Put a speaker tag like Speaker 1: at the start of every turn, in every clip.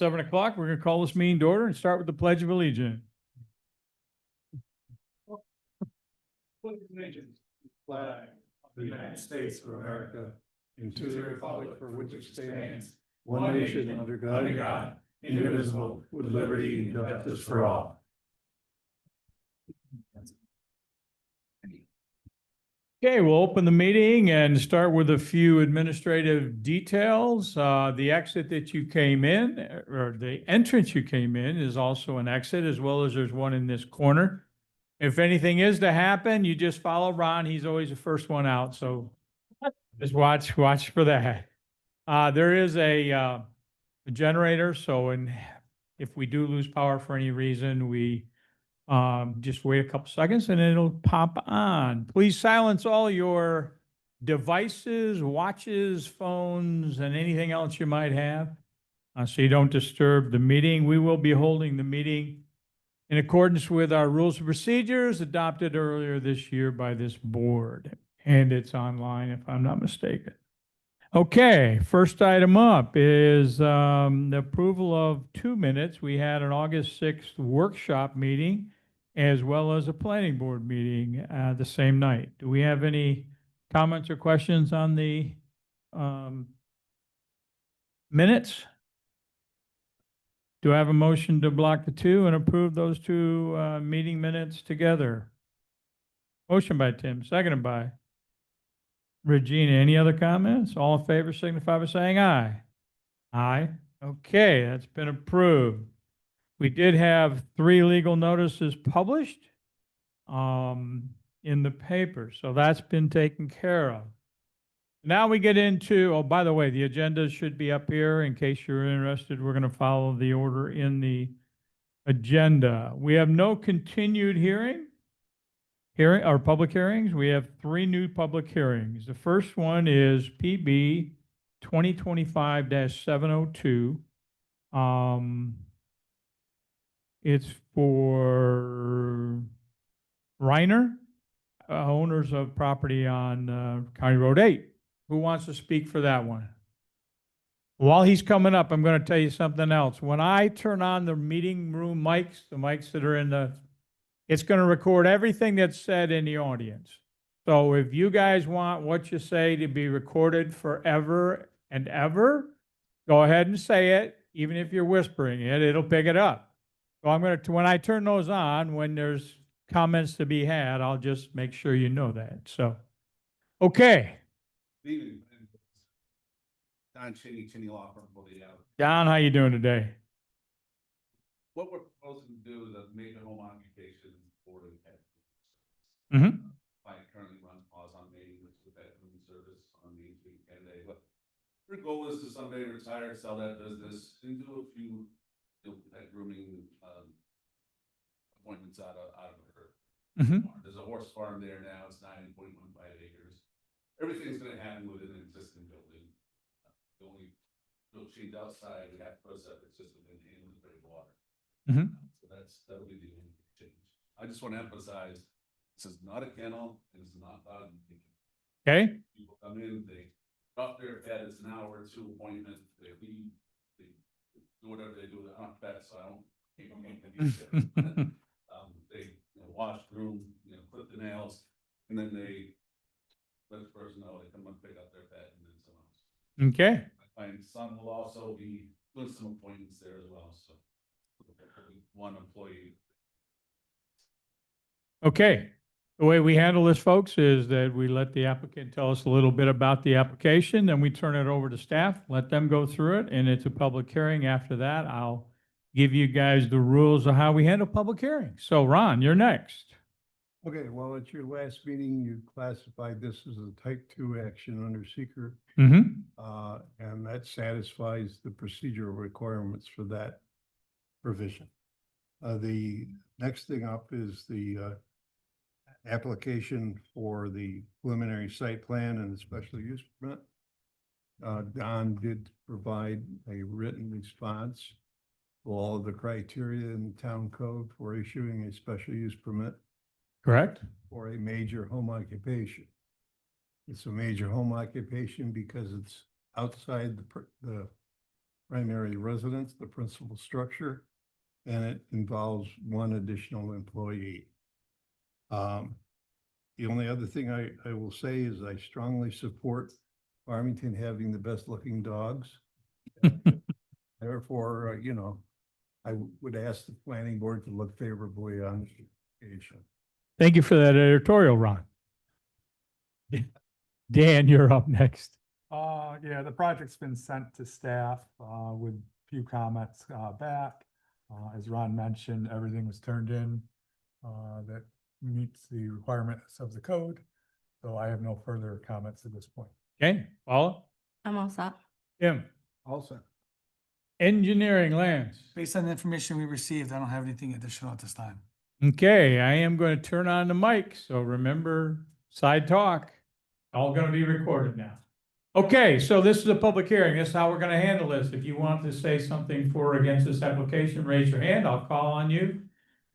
Speaker 1: 7 o'clock, we're going to call this meeting to order and start with the Pledge of Allegiance.
Speaker 2: Flag of the United States of America and to the republic for which it stands, one nation under God, indivisible, with liberty and justice for all.
Speaker 1: Okay, we'll open the meeting and start with a few administrative details. The exit that you came in, or the entrance you came in, is also an exit, as well as there's one in this corner. If anything is to happen, you just follow Ron. He's always the first one out, so just watch for that. There is a generator, so if we do lose power for any reason, we just wait a couple seconds and it'll pop on. Please silence all your devices, watches, phones, and anything else you might have, so you don't disturb the meeting. We will be holding the meeting in accordance with our rules and procedures adopted earlier this year by this board, and it's online if I'm not mistaken. Okay, first item up is the approval of 2 minutes. We had an August 6th workshop meeting as well as a planning board meeting the same night. Do we have any comments or questions on the minutes? Do I have a motion to block the two and approve those two meeting minutes together? Motion by Tim, seconded by Regina. Any other comments? All in favor signify by saying aye. Aye. Okay, that's been approved. We did have 3 legal notices published in the paper, so that's been taken care of. Now we get into, oh, by the way, the agenda should be up here in case you're interested. We're going to follow the order in the agenda. We have no continued hearing or public hearings. We have 3 new public hearings. The first one is PB 2025-702. It's for Reiner, owners of property on County Road 8. Who wants to speak for that one? While he's coming up, I'm going to tell you something else. When I turn on the meeting room mics, the mics that are it's going to record everything that's said in the audience. So if you guys want what you say to be recorded forever and ever, go ahead and say it. Even if you're whispering it, it'll pick it up. So I'm going to, when I turn those on, when there's comments to be had, I'll just make sure you know that. So, okay.
Speaker 3: Don Cheney Law Firm,
Speaker 1: Don, how you doing today?
Speaker 3: What we're proposing to do is a major home occupation for the pet.
Speaker 1: Mm-hmm.
Speaker 3: I currently run Paws on Main, which is a pet grooming service on Main Street, Canada. But their goal is to someday retire, sell that business, and do a few pet grooming appointments out of her.
Speaker 1: Mm-hmm.
Speaker 3: There's a horse farm there now. It's 9.15 acres. Everything's going to happen within an existing building. The only machines outside, we have to put a septic system in with great water.
Speaker 1: Mm-hmm.
Speaker 3: So that'll be the only change. I just want to emphasize, this is not a kennel, and it's not dog.
Speaker 1: Okay.
Speaker 3: People come in, they drop their pet, it's an hour or 2 appointment, they leave, they do whatever they do, they're not pets, so I don't keep them in. They wash, groom, clip the nails, and then they let the person know they come and pick up their pet and then someone else.
Speaker 1: Okay.
Speaker 3: My son will also be doing some appointments there as well, so one employee.
Speaker 1: Okay. The way we handle this, folks, is that we let the applicant tell us a little bit about the application, then we turn it over to staff, let them go through it, and it's a public hearing. After that, I'll give you guys the rules of how we handle public hearings. So, Ron, you're next.
Speaker 2: Okay, well, at your last meeting, you classified this as a type 2 action under seeker.
Speaker 1: Mm-hmm.
Speaker 2: And that satisfies the procedural requirements for that provision. The next thing up is the application for the preliminary site plan and the special use permit. Don did provide a written response to all of the criteria in the town code for issuing a special use permit.
Speaker 1: Correct.
Speaker 2: For a major home occupation. It's a major home occupation because it's outside the primary residence, the principal structure, and it involves one additional employee. The only other thing I will say is I strongly support Farmington having the best looking dogs. Therefore, I would ask the planning board to look favorably on the application.
Speaker 1: Thank you for that editorial, Ron. Dan, you're up next.
Speaker 4: Yeah, the project's been sent to staff, with few comments, back. As Ron mentioned, everything was turned in, that meets the requirements of the code. So I have no further comments at this point.
Speaker 1: Okay, Paula,
Speaker 5: I'm all set.
Speaker 1: Tim,
Speaker 2: Also,
Speaker 1: engineering, Lance.
Speaker 6: Based on the information we received, I don't have anything additional at this time.
Speaker 1: Okay, I am going to turn on the mic, so remember, side talk, all going to be recorded now. Okay, so this is a public hearing. This is how we're going to handle this. If you want to say something for or against this application, raise your hand. I'll call on you.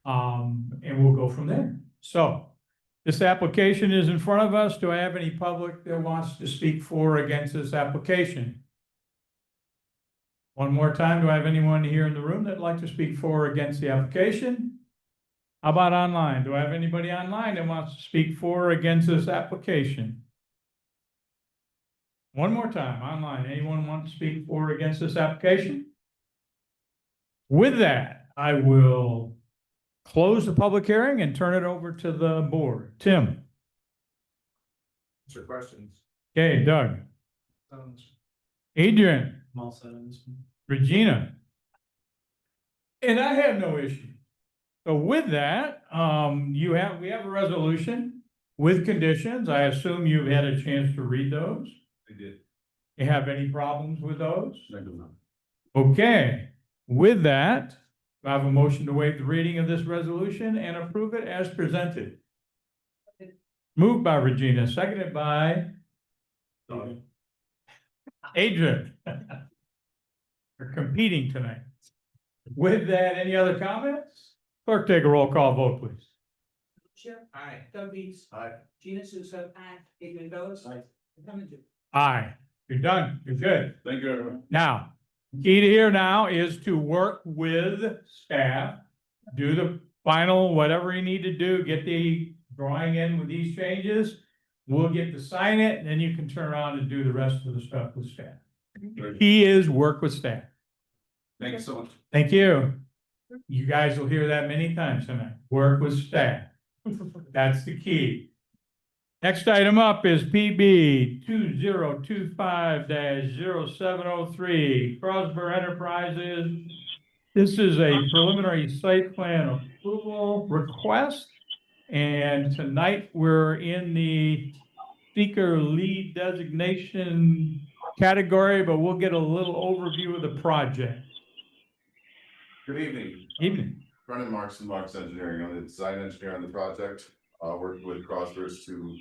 Speaker 1: And we'll go from there. So this application is in front of us. Do I have any public that wants to speak for or against this application? One more time, do I have anyone here in the room that'd like to speak for or against the application? How about online? Do I have anybody online that wants to speak for or against this application? One more time, online. Anyone want to speak for or against this application? With that, I will close the public hearing and turn it over to the board. Tim.
Speaker 3: Answer questions.
Speaker 1: Okay, Doug. Adrian.
Speaker 3: I'm all set on this one.
Speaker 1: Regina. And I have no issue. So with that, we have a resolution with conditions. I assume you've had a chance to read those.
Speaker 3: I did.
Speaker 1: You have any problems with those?
Speaker 3: I do not.
Speaker 1: Okay, with that, I have a motion to waive the reading of this resolution and approve it as presented. Moved by Regina, seconded by Adrian. We're competing tonight. With that, any other comments? Clerk, take a roll call vote, please.
Speaker 7: Chair. Aye. Doug Beats. Aye. Gina Souza. Aye. Adrian Bellis. Aye.
Speaker 1: Aye. You're done. You're good.
Speaker 3: Thank you, everyone.
Speaker 1: Now, key to here now is to work with staff, do the final, whatever you need to do, get the drawing in with these changes. We'll get to sign it, and then you can turn around and do the rest of the stuff with staff. Key is work with staff.
Speaker 3: Thank you so much.
Speaker 1: Thank you. You guys will hear that many times tonight. Work with staff. That's the key. Next item up is PB 2025-0703, Crosber Enterprises. This is a preliminary site plan approval request. And tonight we're in the seeker lead designation category, but we'll get a little overview of the project.
Speaker 8: Good evening.
Speaker 1: Evening.
Speaker 8: Brennan Marks and Marks Engineering. I'm the design engineer on the project, working with Crossbridge to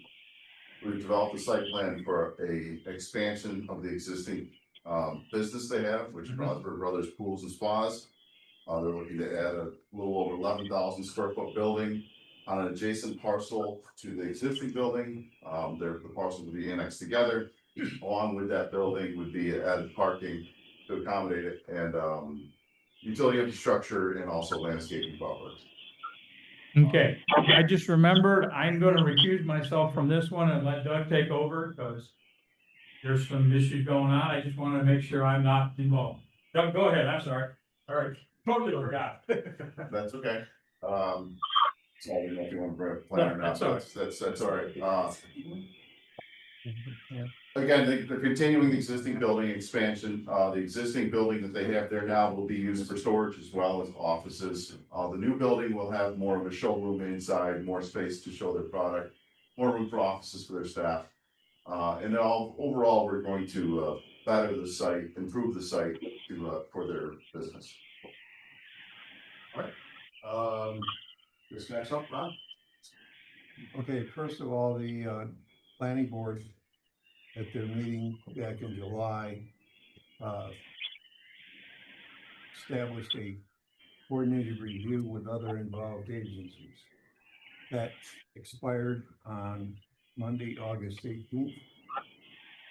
Speaker 8: develop the site plan for a expansion of the existing business they have, which is Crossbridge Brothers Pools and Spas. They're looking to add a little over 11,000 square foot building on an adjacent parcel to the existing building. The parcels will be annexed together. Along with that building would be added parking to accommodate it, and utility infrastructure, and also landscaping buffers.
Speaker 1: Okay, I just remembered, I'm gonna recuse myself from this one and let Doug take over, because there's some issues going on. I just wanna make sure I'm not involved. Doug, go ahead, I'm sorry. All right, totally forgot.
Speaker 8: That's okay. So I don't know if you want to bring up a plan or not,
Speaker 1: No,
Speaker 8: that's all right. Again, they're continuing the existing building expansion. The existing building that they have there now will be used for storage as well as offices. The new building will have more of a showroom inside, more space to show their product, more room for offices for their staff. And overall, we're going to better the site, improve the site for their business.
Speaker 2: all right. This next up, Ron. Okay, first of all, the planning board at their meeting back in July established a coordinated review with other involved agencies. That expired on Monday, August 18th.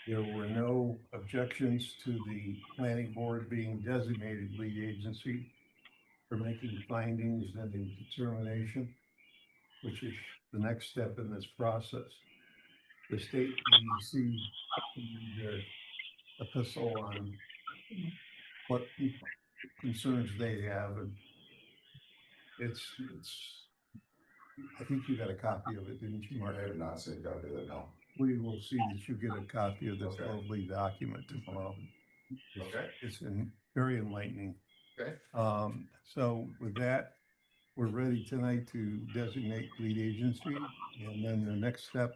Speaker 2: There were no objections to the planning board being designated lead agency for making findings and a determination, which is the next step in this process. The state DEC, their epistle on what concerns they have, and it's, I think you got a copy of it, didn't you, Mark?
Speaker 8: I have not seen a copy of that, no.
Speaker 2: We will see that you get a copy of this
Speaker 8: Okay.
Speaker 2: lovely document tomorrow.
Speaker 8: Okay.
Speaker 2: It's very enlightening.
Speaker 8: Okay.
Speaker 2: So with that, we're ready tonight to designate lead agency. And then the next step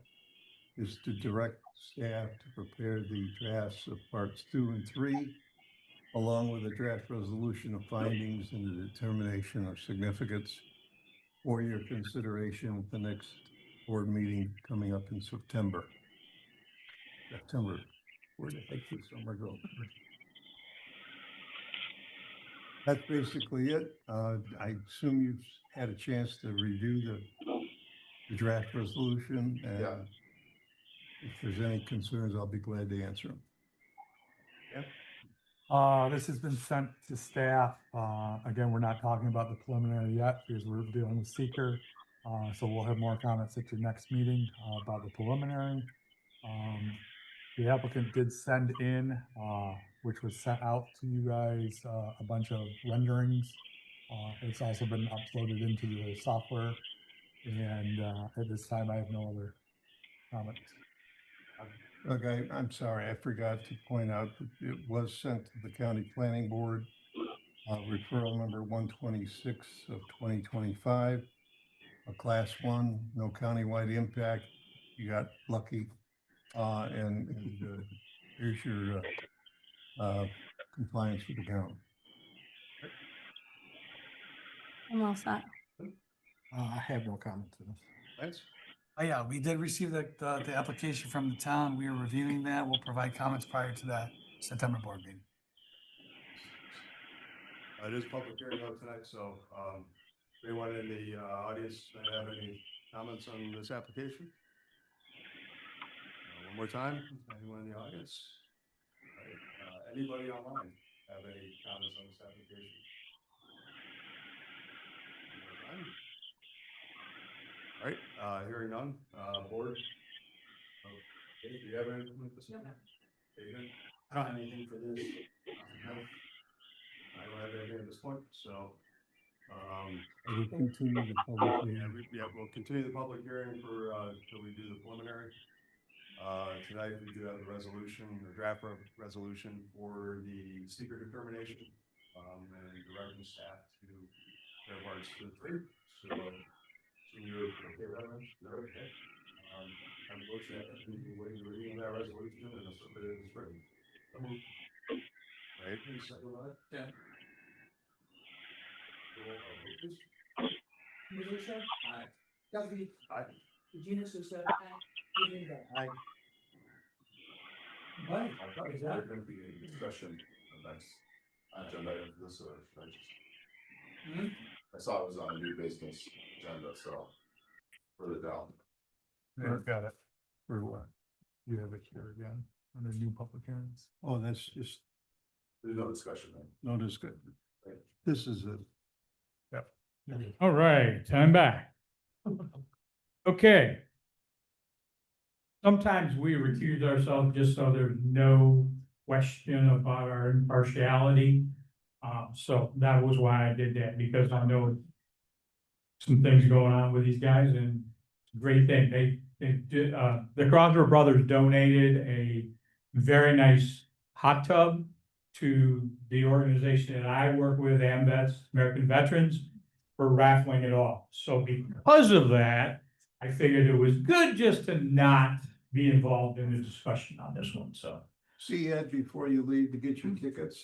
Speaker 2: is to direct staff to prepare the drafts of parts 2 and 3, along with a draft resolution of findings and the determination of significance for your consideration at the next board meeting coming up in September. Where the heck did summer go? That's basically it. I assume you've had a chance to review the draft resolution, and
Speaker 8: Yeah.
Speaker 2: if there's any concerns, I'll be glad to answer them.
Speaker 4: This has been sent to staff. Again, we're not talking about the preliminary yet because we're dealing with seeker. So we'll have more comments at your next meeting, about the preliminary. The applicant did send in, which was sent out to you guys, a bunch of renderings. It's also been uploaded into the software. And, at this time, I have no other comments.
Speaker 2: Okay, I'm sorry, I forgot to point out that it was sent to the county planning board. Referral number 126 of 2025, a class 1, no countywide impact. You got lucky. And here's your compliance with the county.
Speaker 5: I'm all set.
Speaker 4: I have no comment to this.
Speaker 2: Lance?
Speaker 6: Oh, yeah, we did receive the application from the town. We are reviewing that. We'll provide comments prior to that September board meeting.
Speaker 9: It is public hearing vote tonight, so, anyone in the, audience have any comments on this application? One more time, anyone in the audience? All right, anybody online have any comments on this application? One more time. All right, hearing none, board. Okay, do you have anything with this? David? I don't have anything for this. I don't have anything at this point, so,
Speaker 2: We continue the public hearing.
Speaker 9: yeah, we'll continue the public hearing for, till we do the preliminary. Tonight we do have the resolution, the draft resolution for the secret determination, and directing staff to their parts to 3. So, you're okay with that, Rich? You're okay. I'm motion that we wait to reading that resolution and submit it as written. Right? Yeah.
Speaker 7: Melissa? Aye. Doug
Speaker 9: Aye.
Speaker 7: Gina Souza? Aye. Adrian Beck?
Speaker 9: Aye.
Speaker 7: Aye.
Speaker 8: I thought
Speaker 7: Is
Speaker 8: there
Speaker 7: that-
Speaker 8: was gonna be a discussion of next agenda item for this, or should I just? I saw it was on a new business agenda, so further down.
Speaker 4: Yeah, got it.
Speaker 2: For what?
Speaker 4: You have it here again, under new public hearings.
Speaker 2: Oh, that's just,
Speaker 8: There's no discussion then.
Speaker 2: no discussion. This is a,
Speaker 1: All right, I'm back. Okay. Sometimes we recuse ourselves just so there's no question about our impartiality. So that was why I did that, because I know some things going on with these guys, and it's a great thing. They did, the Crosser Brothers donated a very nice hot tub to the organization that I work with, AMVETS, American Veterans, for raffling it off. So because of that, I figured it was good just to not be involved in the discussion on this one, so.
Speaker 2: see Ed before you leave to get your tickets.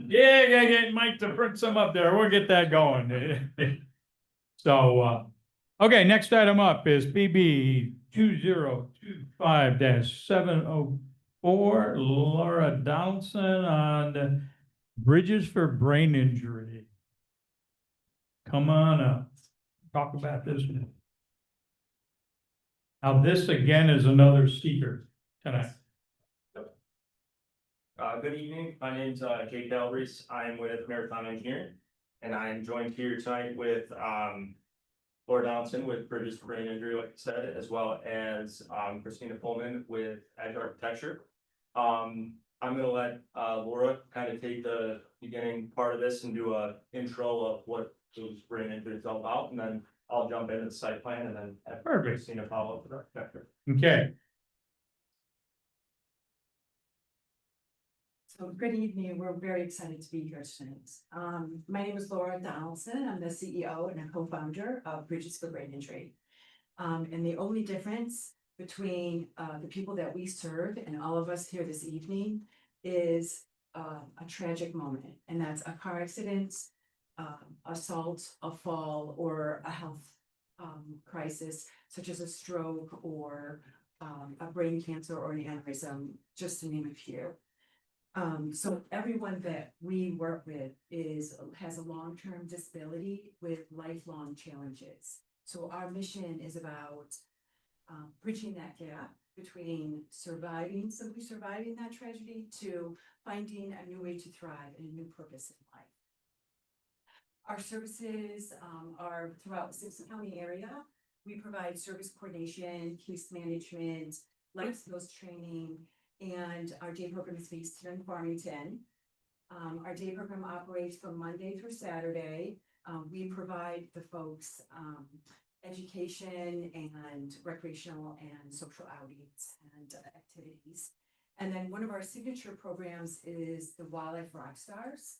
Speaker 1: Yeah, get Mike to print some up there. We'll get that going. So, okay, next item up is PB 2025-704, Laura Donaldson on Bridges for Brain Injury. Come on up, talk about this. Now, this again is another seeker tonight.
Speaker 10: Good evening. My name's Jake Galbraith. I'm with Maritime Engineering, and I am joined here tonight with Laura Donaldson with Bridges for Brain Injury, like I said, as well as Christina Pullman with Edge Architecture. I'm gonna let Laura kind of take the beginning part of this and do a intro of what those brain injury is all about, and then I'll jump into the site plan and then have
Speaker 1: Perfect.
Speaker 10: Christina follow up with architecture.
Speaker 1: Okay,
Speaker 11: So good evening. We're very excited to be here tonight. My name is Laura Donaldson. I'm the CEO and a co-founder of Bridges for Brain Injury. And the only difference between the people that we serve and all of us here this evening is a tragic moment, and that's a car accident, assault, a fall, or a health crisis, such as a stroke or a brain cancer or an aneurysm, just to name a few. So everyone that we work with has a long-term disability with lifelong challenges. So our mission is about bridging that gap between simply surviving that tragedy to finding a new way to thrive and a new purpose in life. Our services are throughout the Simpson County area. We provide service coordination, case management, life skills training, and our day program is based here in Farmington. Our day program operates from Monday through Saturday. We provide the folks education and recreational and social outings and activities. And then one of our signature programs is the Wildlife Rock Stars.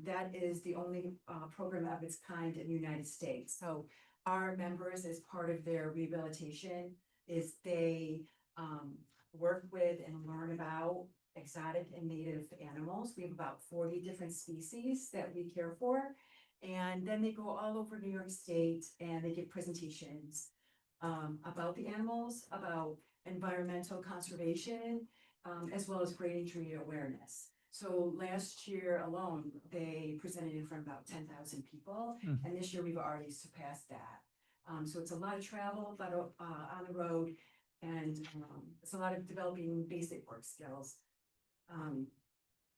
Speaker 11: That is the only program of its kind in the United States. So our members, as part of their rehabilitation, is they work with and learn about exotic and native animals. We have about 40 different species that we care for. And then they go all over New York State and they give presentations about the animals, about environmental conservation, as well as brain injury awareness. So last year alone, they presented in front of about 10,000 people. And this year we've already surpassed that. So it's a lot of travel, a lot of on the road, and it's a lot of developing basic work skills.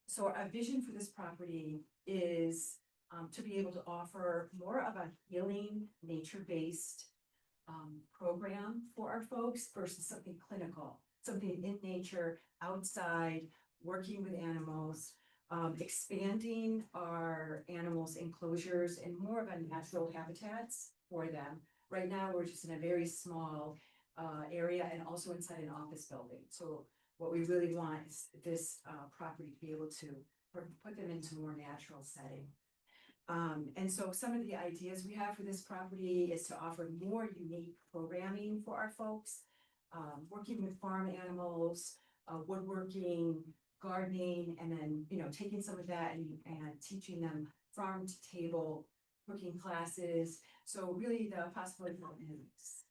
Speaker 11: So our vision for this property is to be able to offer more of a healing, nature-based program for our folks versus something clinical, something in nature, outside, working with animals, expanding our animals' enclosures and more of a natural habitats for them. Right now, we're just in a very small area and also inside an office building. So what we really want is this property to be able to put them into a more natural setting. And so some of the ideas we have for this property is to offer more unique programming for our folks, working with farm animals, woodworking, gardening, and then, taking some of that and teaching them farm to table cooking classes. So really the possibility for animals.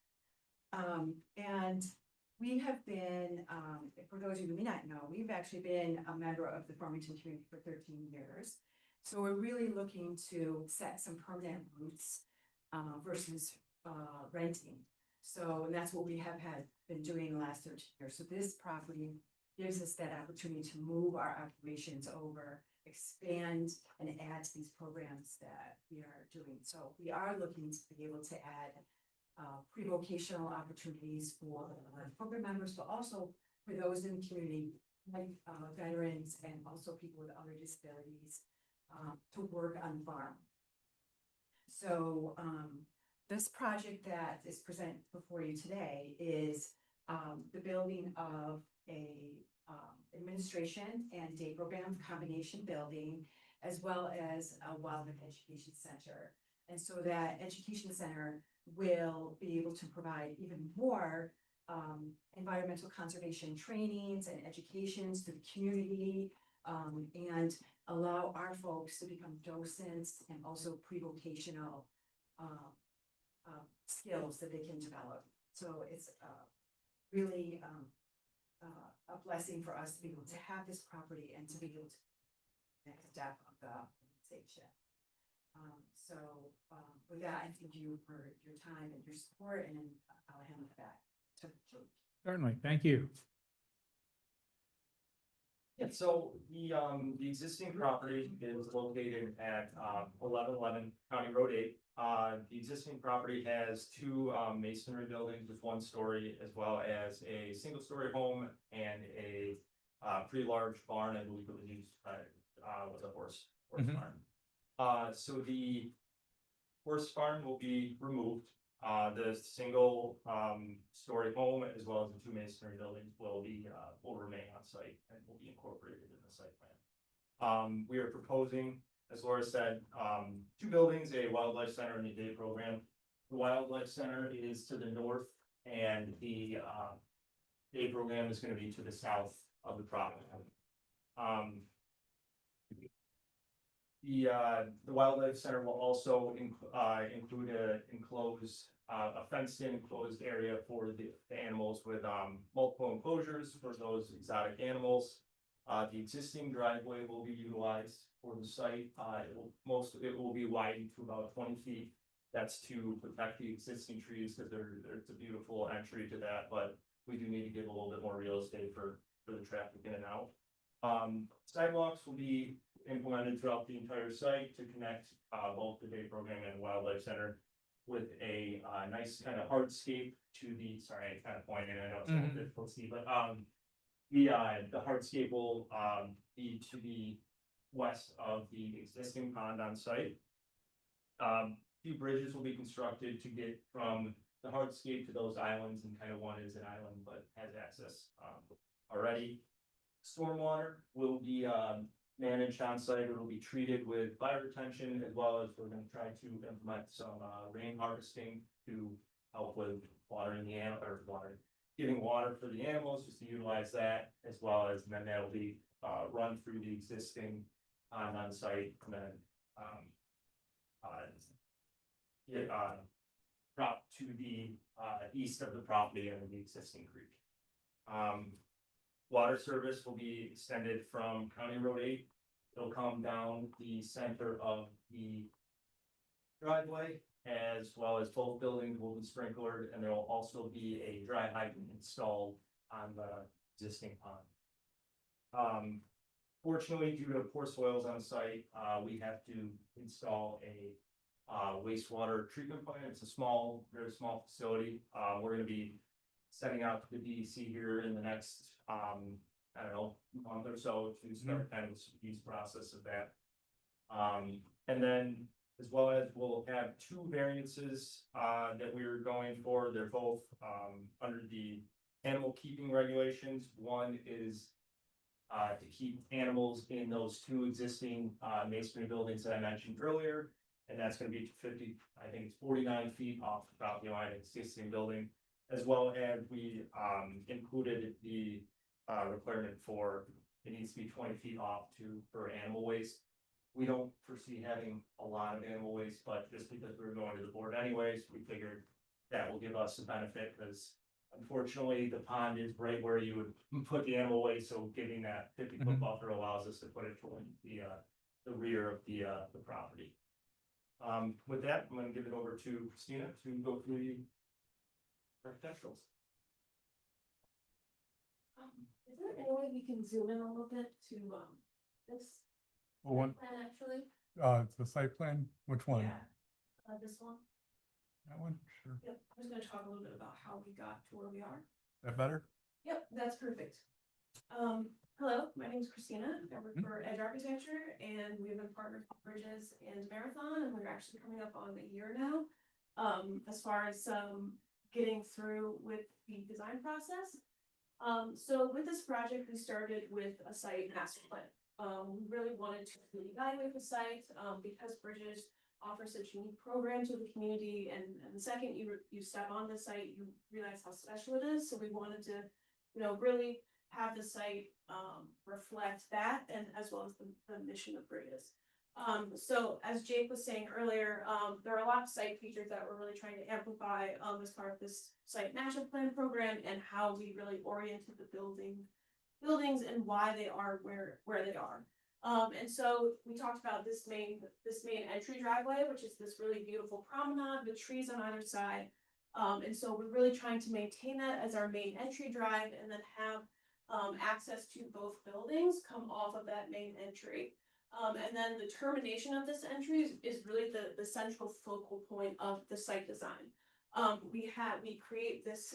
Speaker 11: And we have been, for those of you who may not know, we've actually been a member of the Farmington community for 13 years. So we're really looking to set some permanent roots versus renting. So, and that's what we have been doing the last 13 years. So this property gives us that opportunity to move our operations over, expand and add to these programs that we are doing. So we are looking to be able to add pre-vocational opportunities for program members, but also for those in the community, like veterans and also people with other disabilities, to work on the farm. So this project that is presented before you today is the building of a administration and day program combination building, as well as a wildlife education center. And so that education center will be able to provide even more environmental conservation trainings and educations to the community, and allow our folks to become docents and also pre-vocational skills that they can develop. So it's really a blessing for us to be able to have this property and to be able to next step of the organization. So with that, I thank you for your time and your support, and I'll hand it back.
Speaker 1: Certainly, thank you.
Speaker 10: Yeah, so the existing property is located at 1111 County Road 8. The existing property has two masonry buildings with one story, as well as a single story home and a pretty large barn, I believe it was used, was a horse
Speaker 1: Mhm.
Speaker 10: barn. So the horse barn will be removed. The single story home as well as the two masonry buildings will remain on site and will be incorporated in the site plan. We are proposing, as Laura said, two buildings, a wildlife center and a day program. The wildlife center is to the north and the day program is going to be to the south of the property. The wildlife center will also include a fenced-in enclosed area for the animals with multiple enclosures for those exotic animals. The existing driveway will be utilized for the site. It will be widened to about 20 feet. That's to protect the existing trees because there's a beautiful entry to that, but we do need to give a little bit more real estate for the traffic in and out. Sidewalks will be implemented throughout the entire site to connect both the day program and wildlife center with a nice kind of hardscape to the, sorry, I kind of pointed, I know it's a little difficult to see, but the hardscape will be to the west of the existing pond on site. Few bridges will be constructed to get from the hardscape to those islands, and kind of one is an island but has access already. Stormwater will be managed on site. It will be treated with bioretention, as well as we're going to try to implement some rain harvesting to help with watering the animal, or giving water for the animals, just to utilize that, as well as, and then that'll be run through the existing on site, and then drop to the east of the property under the existing creek. Water service will be extended from County Road 8. It'll come down the center of the driveway, as well as both buildings will be sprinklered, and there will also be a dry hydrant installed on the existing pond. Fortunately, due to poor soils on site, we have to install a wastewater treatment plant. It's a very small facility. We're going to be setting out to the DEC here in the next, I don't know, month or so to start kind of the process of that. And then, as well as we'll have two variances that we're going for. They're both under the animal keeping regulations. One is to keep animals in those two existing masonry buildings that I mentioned earlier, and that's going to be 50, I think it's 49 feet off the property line of the existing building, as well as we included the requirement for it needs to be 20 feet off for animal waste. We don't foresee having a lot of animal waste, but just because we're going to the board anyways, we figured that will give us a benefit, because unfortunately the pond is right where you would put the animal waste, so giving that 50-foot buffer allows us to put it toward the rear of the property. With that, I'm going to give it over to Christina to go through the architecturals.
Speaker 5: Is there any way we can zoom in a little bit to this
Speaker 4: Well,
Speaker 5: plan actually?
Speaker 4: the site plan, which one?
Speaker 5: Yeah, this one.
Speaker 4: That one, sure.
Speaker 5: Yep, I'm just gonna talk a little bit about how we got to where we are.
Speaker 4: That better?
Speaker 5: Yep, that's perfect. Hello, my name is Christina. I work for Edge Architecture, and we've been partnered with Bridges and Marathon, and we're actually coming up on a year now. As far as getting through with the design process. So with this project, we started with a site master plan. We really wanted to evaluate the site because Bridges offers such unique programs to the community, and the second you step on the site, you realize how special it is. So we wanted to, really have the site reflect that, and as well as the mission of Bridges. So as Jake was saying earlier, there are a lot of site features that we're really trying to amplify as part of this site master plan program, and how we really oriented the buildings and why they are where they are. And so we talked about this main entry driveway, which is this really beautiful promenade with trees on either side. And so we're really trying to maintain that as our main entry drive and then have access to both buildings come off of that main entry. And then the termination of this entry is really the central focal point of the site design. We create this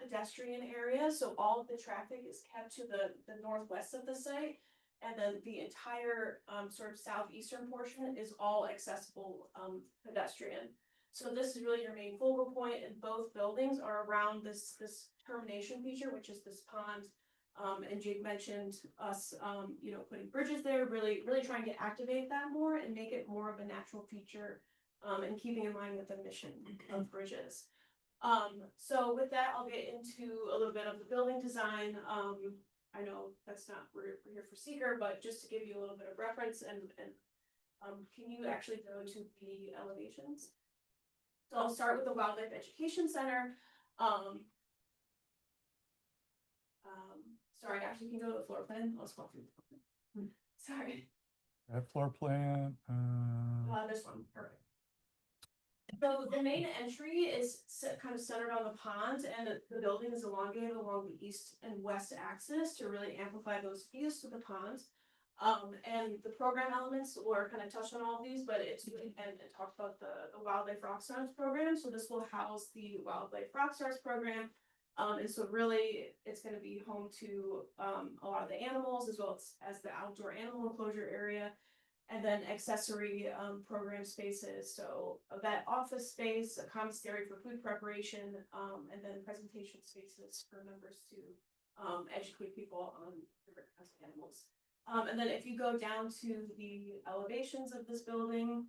Speaker 5: pedestrian area, so all of the traffic is kept to the northwest of the site. And then the entire sort of southeastern portion is all accessible pedestrian. So this is really your main focal point, and both buildings are around this termination feature, which is this pond. And Jake mentioned us, putting bridges there, really trying to activate that more and make it more of a natural feature, and keeping in line with the mission of bridges. So with that, I'll get into a little bit of the building design. I know that's not, we're here for seeker, but just to give you a little bit of reference and can you actually go to the elevations? So I'll start with the Wildlife Education Center. Sorry, actually, you can go to the floor plan. I'll scroll through the floor plan. Sorry.
Speaker 4: That floor plan,
Speaker 5: This one, perfect. So the main entry is kind of centered on the pond, and the building is elongated along the east and west axis to really amplify those views to the pond. And the program elements will kind of touch on all of these, but it's really, and it talks about the Wildlife Rockstars program. So this will house the Wildlife Rockstars program. And so really it's going to be home to a lot of the animals as well as the outdoor animal enclosure area, and then accessory program spaces. So a vet office space, a commissary for food preparation, and then presentation spaces for members to educate people on different kinds of animals. And then if you go down to the elevations of this building,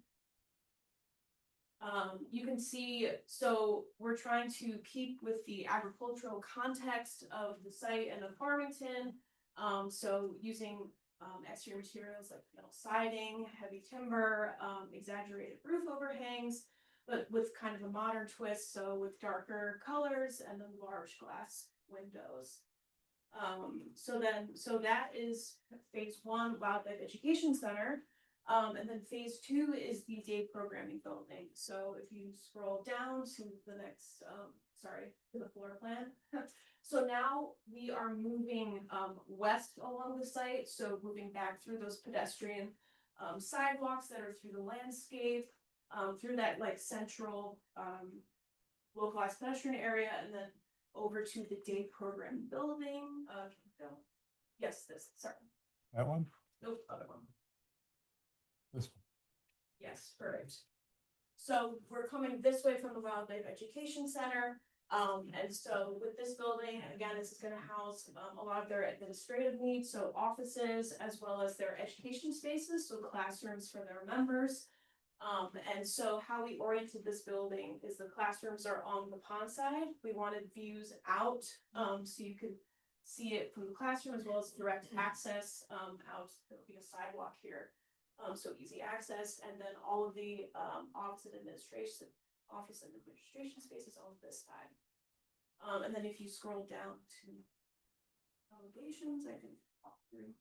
Speaker 5: you can see, so we're trying to keep with the agricultural context of the site and of Farmington. So using exterior materials like metal siding, heavy timber, exaggerated roof overhangs, but with kind of a modern twist. So with darker colors and then large glass windows. So that is phase one, Wildlife Education Center. And then phase two is the day programming building. So if you scroll down to the next, to the floor plan. So now we are moving west along the site. So moving back through those pedestrian sidewalks that are through the landscape, through that like central localized pedestrian area, and then over to the day program building. Yes, sorry.
Speaker 4: that one,
Speaker 5: Nope, other one.
Speaker 4: this one.
Speaker 5: Yes, perfect. So we're coming this way from the Wildlife Education Center. And so with this building, again, this is going to house a lot of their administrative needs, so offices, as well as their education spaces, so classrooms for their members. And so how we oriented this building is the classrooms are on the pond side. We wanted views out, so you could see it from the classroom as well as direct access out. There'll be a sidewalk here, so easy access. And then all of the office and administration spaces on this side. And then if you scroll down to elevations, I can walk through.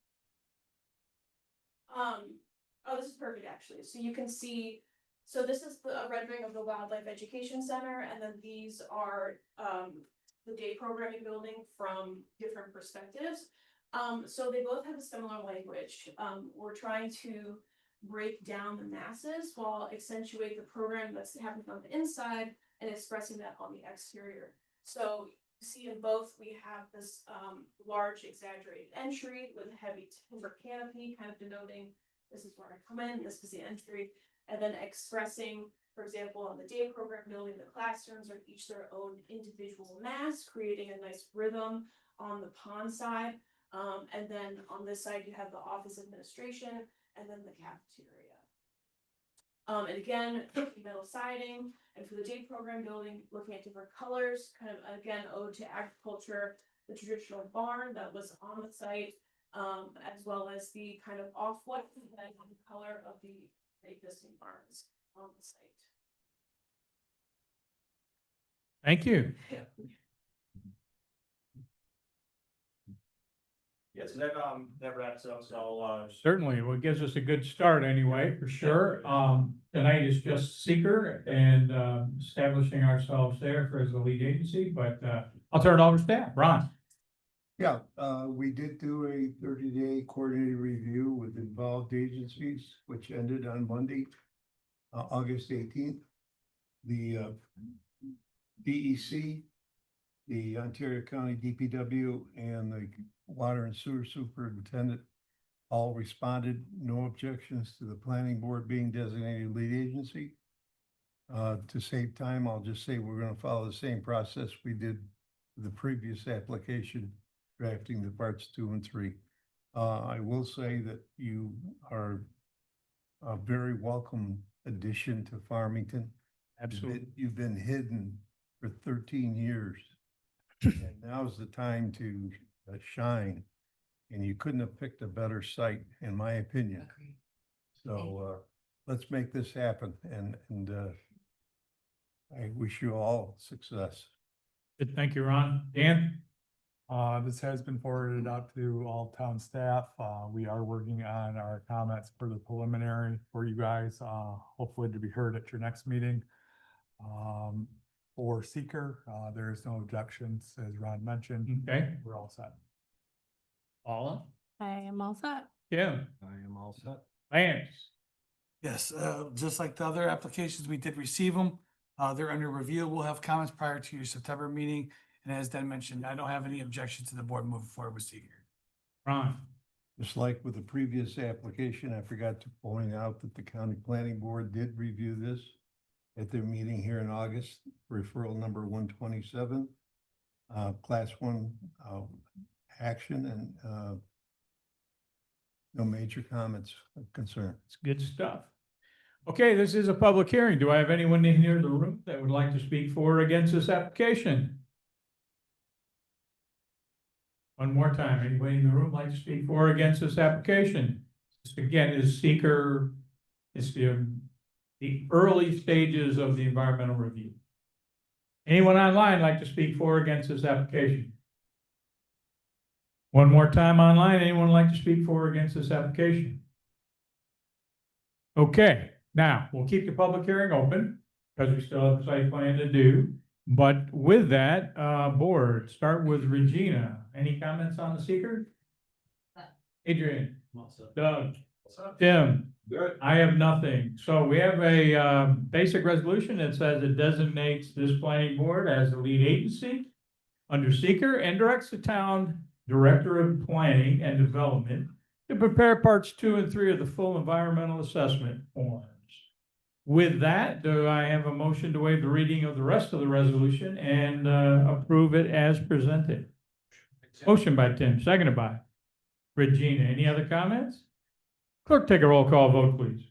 Speaker 5: Oh, this is perfect actually. So you can see, so this is a rendering of the Wildlife Education Center, and then these are the day programming building from different perspectives. So they both have a similar language. We're trying to break down the masses while accentuate the program that's happening on the inside and expressing that on the exterior. So you see in both, we have this large exaggerated entry with a heavy timber canopy, kind of denoting this is where I come in, this is the entry, and then expressing, for example, on the day program building, the classrooms are each their own individual mass, creating a nice rhythm on the pond side. And then on this side, you have the office administration and then the cafeteria. And again, metal siding, and for the day program building, looking at different colors, kind of again, ode to agriculture, the traditional barn that was on the site, as well as the kind of off-white color of the existing barns on the site.
Speaker 1: Thank you.
Speaker 5: Yeah.
Speaker 10: Yeah, so that wraps up, so I'll,
Speaker 1: Certainly, well, it gives us a good start anyway, for sure. Tonight is just seeker and, establishing ourselves there for as the lead agency, but, I'll turn it over to staff. Ron?
Speaker 2: Yeah, we did do a 30-day coordinated review with involved agencies, which ended on Monday, August 18th. The DEC, the Ontario County DPW, and the Water and Sewer Superintendent all responded, no objections to the planning board being designated lead agency. To save time, I'll just say we're gonna follow the same process we did the previous application, drafting the parts 2 and 3. I will say that you are a very welcome addition to Farmington. You've been hidden for 13 years. And now's the time to shine. And you couldn't have picked a better site, in my opinion. So let's make this happen, and I wish you all success.
Speaker 1: Good, thank you, Ron. Dan?
Speaker 4: This has been forwarded out to all town staff. We are working on our comments for the preliminary for you guys, hopefully to be heard at your next meeting. For seeker, there is no objections, as Ron mentioned.
Speaker 1: Okay.
Speaker 4: We're all set.
Speaker 1: Paula?
Speaker 12: I am all set.
Speaker 1: Kim?
Speaker 4: I am all set.
Speaker 1: Lance?
Speaker 6: Yes, just like the other applications, we did receive them. They're under review. We'll have comments prior to your September meeting. And as Dan mentioned, I don't have any objection to the board moving forward with seeker.
Speaker 1: Ron?
Speaker 2: Just like with the previous application, I forgot to point out that the county planning board did review this at their meeting here in August, referral number 127, class 1 action, and no major comments of concern.
Speaker 1: It's good stuff. Okay, this is a public hearing. Do I have anyone in here in the room that would like to speak for or against this application? One more time, anybody in the room like to speak for or against this application? This again is seeker, it's the early stages of the environmental review. Anyone online like to speak for or against this application? One more time online, anyone like to speak for or against this application? Okay, now, we'll keep the public hearing open because we still have a site plan to do. But with that, board, start with Regina. Any comments on the seeker? Adrian? Doug? Tim?
Speaker 3: Good.
Speaker 1: I have nothing. So we have a basic resolution that says it designates this planning board as the lead agency under seeker and directs the town director of planning and development to prepare parts 2 and 3 of the full environmental assessment forms. With that, do I have a motion to waive the reading of the rest of the resolution and approve it as presented? Motion by Tim, seconded by Regina. Any other comments? Clerk, take a roll call vote, please.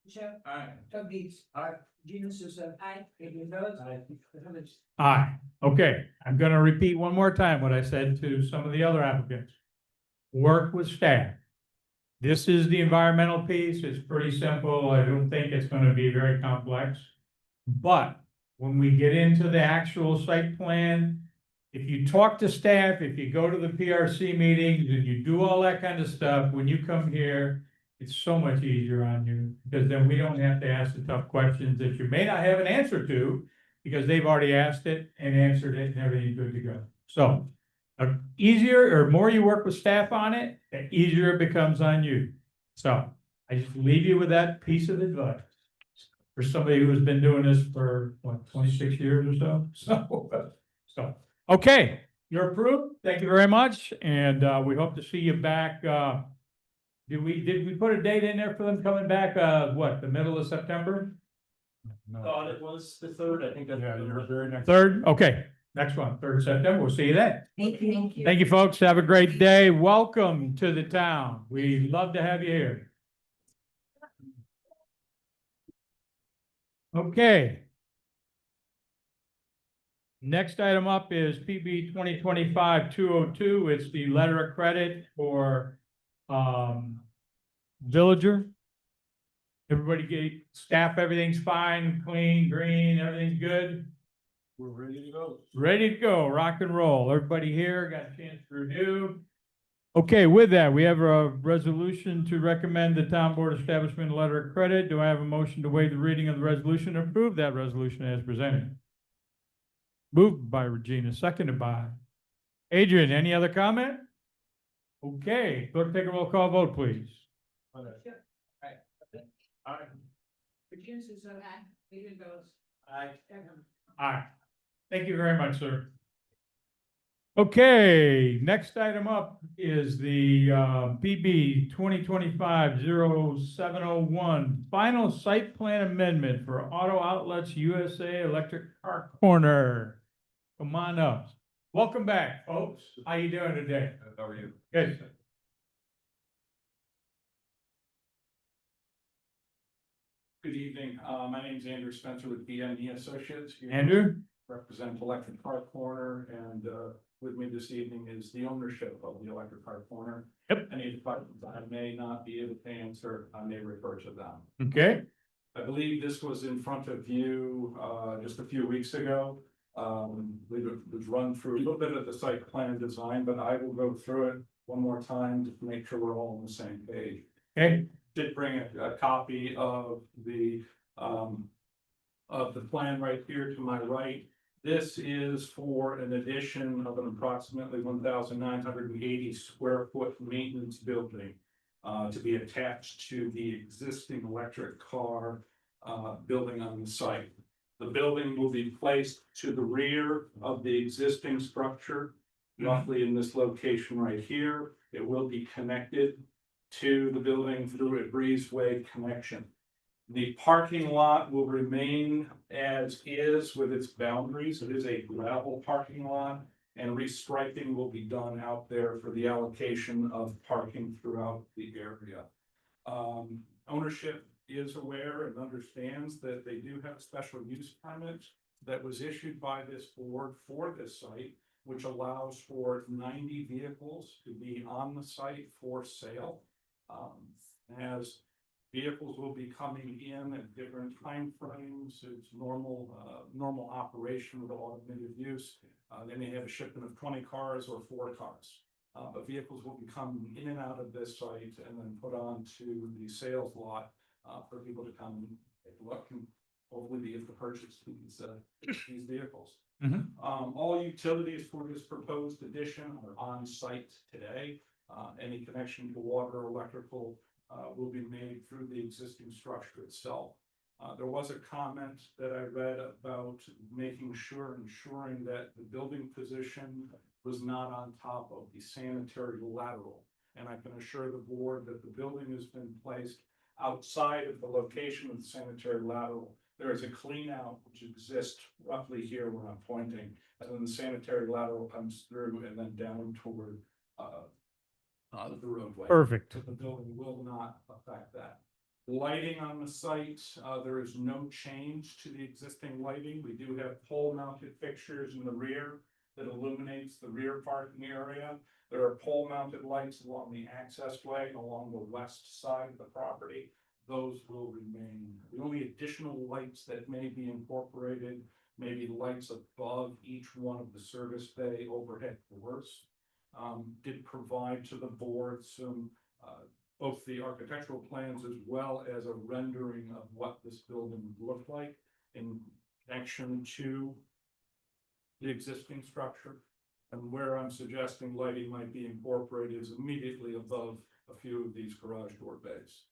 Speaker 7: Michelle.
Speaker 3: Aye.
Speaker 7: Doug Beats. Aye. Gina Souza. Aye. Adrian Velez. Aye.
Speaker 1: Aye. Okay, I'm gonna repeat one more time what I said to some of the other applicants. Work with staff. This is the environmental piece. It's pretty simple. I don't think it's gonna be very complex. But when we get into the actual site plan, if you talk to staff, if you go to the PRC meetings and you do all that kind of stuff, when you come here, it's so much easier on you, because then we don't have to ask the tough questions that you may not have an answer to, because they've already asked it and answered it and everything's good to go. So, easier or more you work with staff on it, the easier it becomes on you. So, I just leave you with that piece of advice. For somebody who has been doing this for, what, 26 years or so? So, okay, you're approved. Thank you very much, and we hope to see you back. Did we put a date in there for them coming back? What, the middle of September?
Speaker 10: Thought it was the 3rd, I think that's.
Speaker 4: Yeah, you're very next.
Speaker 1: 3rd? Okay, next one, 3rd of September. We'll see you then.
Speaker 11: Thank you.
Speaker 1: Thank you, folks. Have a great day. Welcome to the town. We love to have you here. Okay. Next item up is PB 2025-202. It's the letter of credit for Villager. Everybody get staff, everything's fine, clean, green, everything's good.
Speaker 9: We're ready to go.
Speaker 1: Ready to go, rock and roll. Everybody here got a chance to review. Okay, with that, we have a resolution to recommend the town board establishment letter of credit. Do I have a motion to waive the reading of the resolution and approve that resolution as presented? Moved by Regina, seconded by Adrian. Any other comment? Okay, clerk, take a roll call vote, please.
Speaker 7: Regina Susan. Aye. Adrian Velez.
Speaker 10: Aye.
Speaker 1: Aye. Thank you very much, sir. Okay, next item up is the PB 2025-0701 final site plan amendment for Auto Outlets USA Electric Car Corner. Come on up. Welcome back, folks. How you doing today?
Speaker 9: How are you?
Speaker 1: Good.
Speaker 12: Good evening. My name is Andrew Spencer with BME Associates. Here to
Speaker 1: Andrew?
Speaker 12: Represent Electric Car Corner, and with me this evening is the ownership of the Electric Car Corner.
Speaker 1: Yep.
Speaker 12: Any questions I may not be able to answer, I may refer to them.
Speaker 1: Okay.
Speaker 12: I believe this was in front of you just a few weeks ago. We was run through a little bit of the site plan design, but I will go through it one more time to make sure we're all on the same page.
Speaker 1: Okay.
Speaker 12: Did bring a copy of the plan right here to my right. This is for an addition of an approximately 1,980 square foot maintenance building to be attached to the existing electric car building on the site. The building will be placed to the rear of the existing structure, roughly in this location right here. It will be connected to the building through a breezeway connection. The parking lot will remain as is with its boundaries. It is a gravel parking lot, and restriping will be done out there for the allocation of parking throughout the area. Ownership is aware and understands that they do have a special use permit that was issued by this board for this site, which allows for 90 vehicles to be on the site for sale. As vehicles will be coming in at different timeframes, it's normal operation with automated use. They may have a shipment of 20 cars or 4 cars. But vehicles will be coming in and out of this site and then put onto the sales lot for people to come and take a look and hopefully be able to purchase these vehicles. All utilities for this proposed addition are on site today. Any connection to water or electrical will be made through the existing structure itself. There was a comment that I read about ensuring that the building position was not on top of the sanitary lateral. And I can assure the board that the building has been placed outside of the location of the sanitary lateral. There is a clean out which exists roughly here where I'm pointing, and then the sanitary lateral comes through and then down toward the roadway.
Speaker 1: Perfect.
Speaker 12: So the building will not affect that. Lighting on the site, there is no change to the existing lighting. We do have pole mounted fixtures in the rear that illuminates the rear parking area. There are pole mounted lights along the access way along the west side of the property. Those will remain. The only additional lights that may be incorporated may be lights above each one of the service bay overhead doors. Did provide to the board some both the architectural plans as well as a rendering of what this building would look like in connection to the existing structure. And where I'm suggesting lighting might be incorporated is immediately above a few of these garage door bays.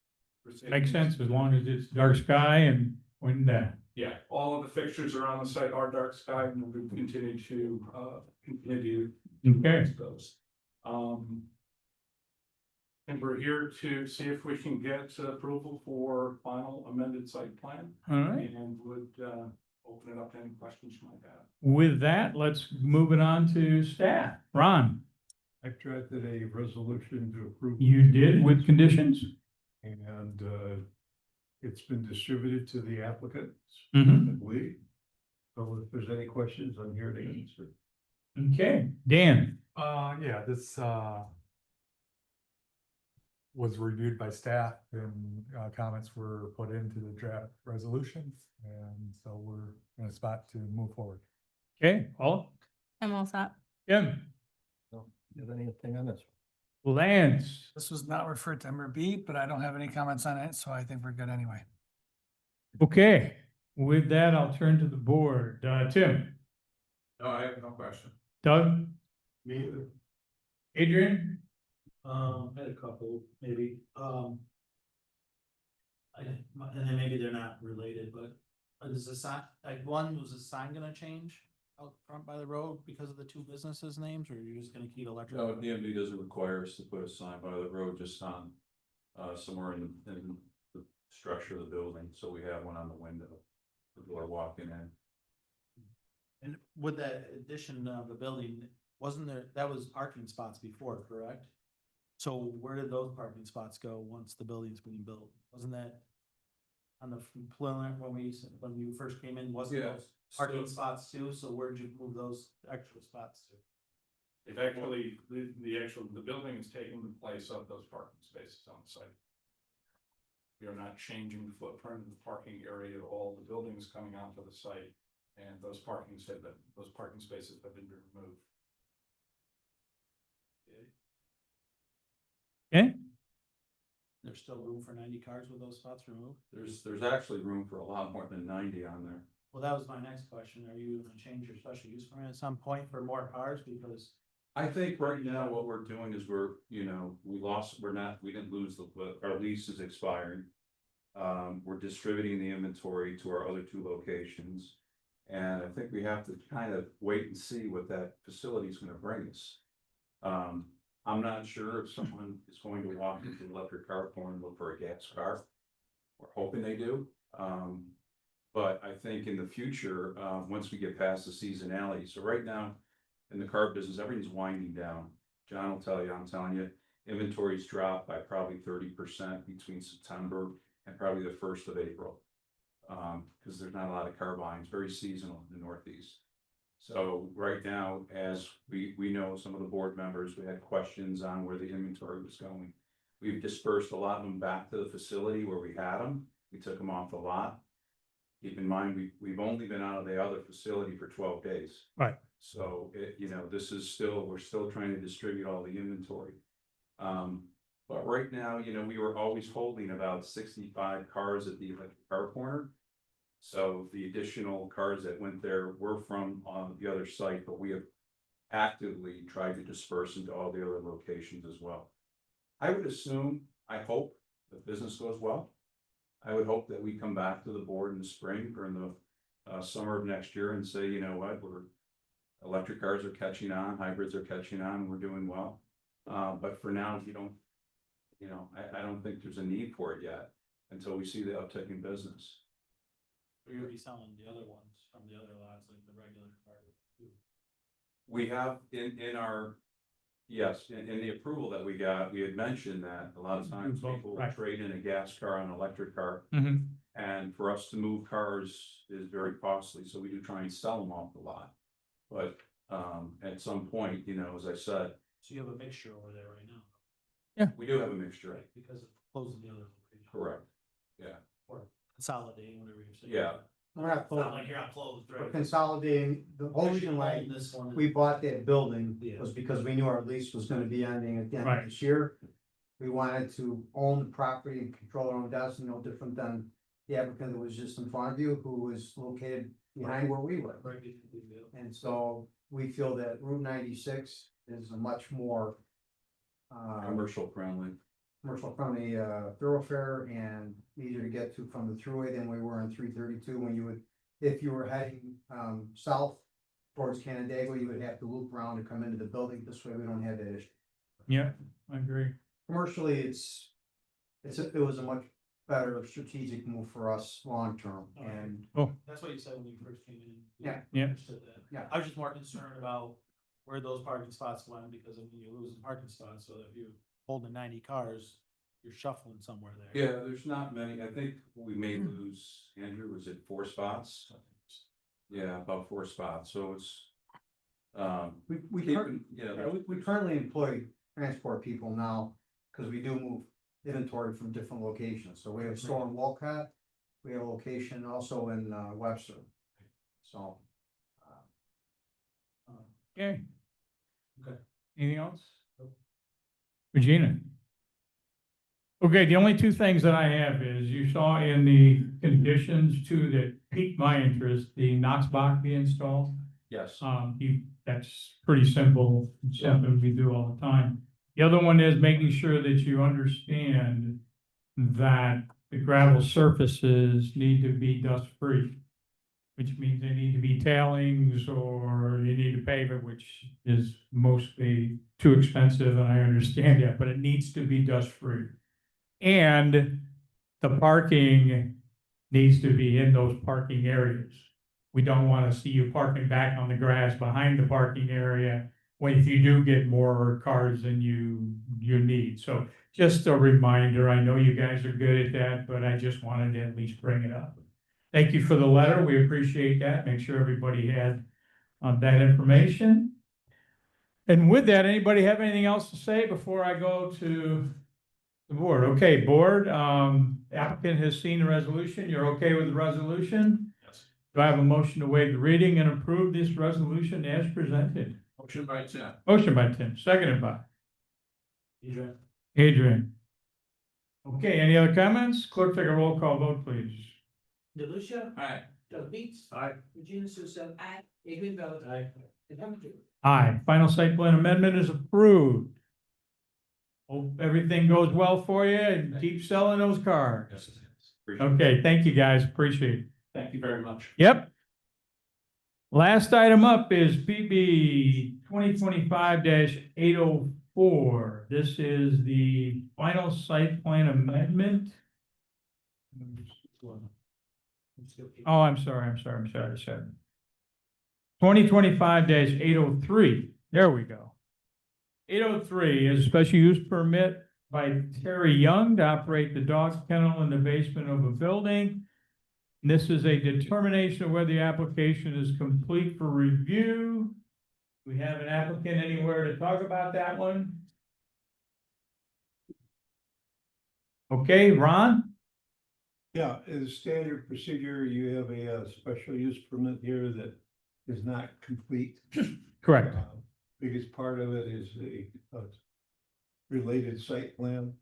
Speaker 1: Makes sense as long as it's dark sky and pointing down.
Speaker 12: Yeah, all of the fixtures around the site are dark sky and we'll continue to
Speaker 1: Okay.
Speaker 12: those. And we're here to see if we can get approval for final amended site plan.
Speaker 1: All right.
Speaker 12: And would open it up to any questions you might have.
Speaker 1: With that, let's move it on to staff. Ron,
Speaker 2: I drafted a resolution to approve.
Speaker 1: you did with conditions?
Speaker 2: And it's been distributed to the applicants,
Speaker 1: Mhm.
Speaker 2: I believe. So if there's any questions, I'm here to answer.
Speaker 1: Okay, Dan.
Speaker 4: Yeah, this was reviewed by staff and comments were put into the draft resolution. And so we're in a spot to move forward.
Speaker 1: Okay, Paul.
Speaker 13: I'm all set.
Speaker 1: Kim.
Speaker 2: Do you have anything on this?
Speaker 1: Lance,
Speaker 6: This was not referred to member B, but I don't have any comments on it, so I think we're good anyway.
Speaker 1: okay, with that, I'll turn to the board. Tim,
Speaker 12: No, I have no question.
Speaker 1: Doug,
Speaker 9: Me,
Speaker 1: Adrian?
Speaker 7: I had a couple, maybe, and then maybe they're not related, but is the sign, like, was the sign gonna change out front by the road because of the two businesses' names, or are you just gonna keep electric?
Speaker 3: No, DMV doesn't require us to put a sign by the road, just on, somewhere in the structure of the building, so we have one on the window. People are walking in.
Speaker 7: And with that addition of the building, wasn't there, that was parking spots before, correct? So where did those parking spots go once the building's being built? Wasn't that on the preliminary, when you first came in, wasn't
Speaker 3: Yeah,
Speaker 7: those parking
Speaker 3: so-
Speaker 7: spots too? So where'd you move those extra spots to?
Speaker 12: It actually, the building is taking the place of those parking spaces on the site. We are not changing the footprint of the parking area at all. The building is coming onto the site, and those parking spaces have been removed.
Speaker 1: Okay,
Speaker 7: There's still room for 90 cars with those spots removed?
Speaker 3: There's actually room for a lot more than 90 on there.
Speaker 7: Well, that was my next question. Are you gonna change your special use permit at some point for more cars? Because
Speaker 3: I think right now what we're doing is we didn't lose our lease is expiring. We're distributing the inventory to our other two locations. And I think we have to kind of wait and see what that facility is gonna bring us. I'm not sure if someone is going to walk into the electric car corner and look for a gas car. We're hoping they do. But I think in the future, once we get past the seasonality, so right now, in the car business, everything's winding down. John will tell you, I'm telling you, inventories dropped by probably 30% between September and probably the 1st of April. Because there's not a lot of car buying, it's very seasonal in the Northeast. So right now, as we know, some of the board members, we had questions on where the inventory was going. We've dispersed a lot of them back to the facility where we had them. We took them off the lot. Keep in mind, we've only been out of the other facility for 12 days.
Speaker 1: right.
Speaker 3: So we're still trying to distribute all the inventory. But right now, we were always holding about 65 cars at the electric car corner. So the additional cars that went there were from the other site, but we have actively tried to disperse into all the other locations as well. I would assume, I hope the business goes well. I would hope that we come back to the board in the spring or in the summer of next year and say, you know what, electric cars are catching on, hybrids are catching on, we're doing well. But for now, I don't think there's a need for it yet until we see the uptick in business.
Speaker 7: you're gonna be selling the other ones from the other lots, like the regular cars.
Speaker 3: We have in the approval that we got, we had mentioned that a lot of times
Speaker 1: both,
Speaker 3: people will
Speaker 1: right.
Speaker 3: trade in a gas car on an electric car.
Speaker 1: Mhm.
Speaker 3: And for us to move cars is very costly, so we do try and sell them off the lot. But at some point, as I said,
Speaker 7: So you have a mixture over there right now,
Speaker 3: we do have a mixture.
Speaker 7: right? Because of closing the other location.
Speaker 3: Correct.
Speaker 7: Or consolidating, whatever you're saying.
Speaker 3: Yeah.
Speaker 13: We're not
Speaker 7: It's not
Speaker 13: closing,
Speaker 7: like you're not closed,
Speaker 13: we're
Speaker 7: right?
Speaker 13: consolidating, the whole
Speaker 7: Because you
Speaker 13: reason why
Speaker 7: own this one.
Speaker 13: we bought that building
Speaker 7: Yeah.
Speaker 13: was because we knew our lease was gonna be ending at the end
Speaker 1: Right.
Speaker 13: of this year. We wanted to own the property and control our own destiny, no different than the applicant that was just in front of you, who was located behind where we live.
Speaker 7: Right, big deal.
Speaker 13: And so we feel that Route 96 is a much more
Speaker 3: Commercial friendly.
Speaker 13: commercial friendly thoroughfare and easier to get to from the thruway than we were in 332 when if you were heading south towards Canandaigua, you would have to loop around to come into the building. This way we don't have that issue.
Speaker 1: Yeah, I agree.
Speaker 13: Commercially, it was a much better strategic move for us long term and
Speaker 7: That's what you said when you first came in.
Speaker 13: Yeah.
Speaker 1: Yeah.
Speaker 7: Understood that.
Speaker 13: Yeah.
Speaker 7: I was just more concerned about where those parking spots went, because you're losing parking spots, so if you holding 90 cars, you're shuffling somewhere there.
Speaker 3: Yeah, there's not many. I think we may lose, Andrew, was it 4 spots? Yeah, about 4 spots. So it's,
Speaker 13: we currently employ transport people now because we do move inventory from different locations. So we have a store in Walcott, we have a location also in Webster. So
Speaker 1: Okay.
Speaker 7: Okay.
Speaker 1: Anything else? Regina? Okay, the only two things that I have is you saw in the conditions too that piqued my interest, the Knox box be installed.
Speaker 12: Yes.
Speaker 1: That's pretty simple, it's something we do all the time. The other one is making sure that you understand that the gravel surfaces need to be dust-free, which means they need to be tailings or you need to pave it, which is mostly too expensive, and I understand that, but it needs to be dust-free. And the parking needs to be in those parking areas. We don't want to see you parking back on the grass behind the parking area when if you do get more cars than you need. So just a reminder, I know you guys are good at that, but I just wanted to at least bring it up. Thank you for the letter. We appreciate that. Make sure everybody had that information. And with that, anybody have anything else to say before I go to the board? Okay, board, applicant has seen the resolution. You're okay with the resolution?
Speaker 12: Yes.
Speaker 1: Do I have a motion to waive the reading and approve this resolution as presented?
Speaker 12: Motion by Tim.
Speaker 1: Motion by Tim, seconded by
Speaker 12: Adrian.
Speaker 1: Adrian. Okay, any other comments? Clerk, take a roll call vote, please.
Speaker 7: DeLucia.
Speaker 12: Aye.
Speaker 7: Doug Beats.
Speaker 12: Aye.
Speaker 7: Regina Susan. Aye. Adrian Bell.
Speaker 12: Aye.
Speaker 7: And Hamilton.
Speaker 1: Aye, final site plan amendment is approved. Hope everything goes well for you and keep selling those cars.
Speaker 12: Yes, it is. Appreciate it.
Speaker 1: Okay, thank you guys, appreciate it.
Speaker 12: Thank you very much.
Speaker 1: Yep. Last item up is PB 2025-804. This is the final site plan amendment. Oh, I'm sorry. 2025-803. There we go. 803 is a special use permit by Terry Young to operate the dog kennel in the basement of a building. And this is a determination of whether the application is complete for review. Do we have an applicant anywhere to talk about that one? Okay, Ron?
Speaker 2: Yeah, as standard procedure, you have a special use permit here that is not complete.
Speaker 1: Correct.
Speaker 2: Biggest part of it is a related site plan.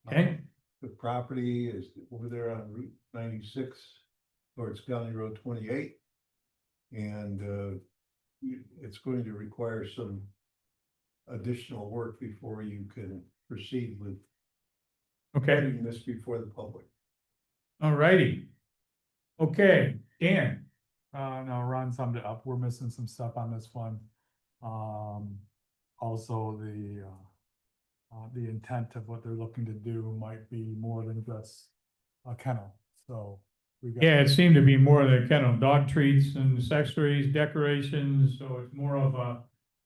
Speaker 1: Okay.
Speaker 2: The property is over there on Route 96 towards County Road 28. And it's going to require some additional work before you can proceed with
Speaker 1: Okay,
Speaker 2: putting this before the public.
Speaker 1: all righty. Okay, Dan.
Speaker 4: No, Ron summed it up. We're missing some stuff on this one. Also the intent of what they're looking to do might be more than just a kennel, so.
Speaker 1: Yeah, it seemed to be more than kennel, dog treats and accessories, decorations, so it's more of a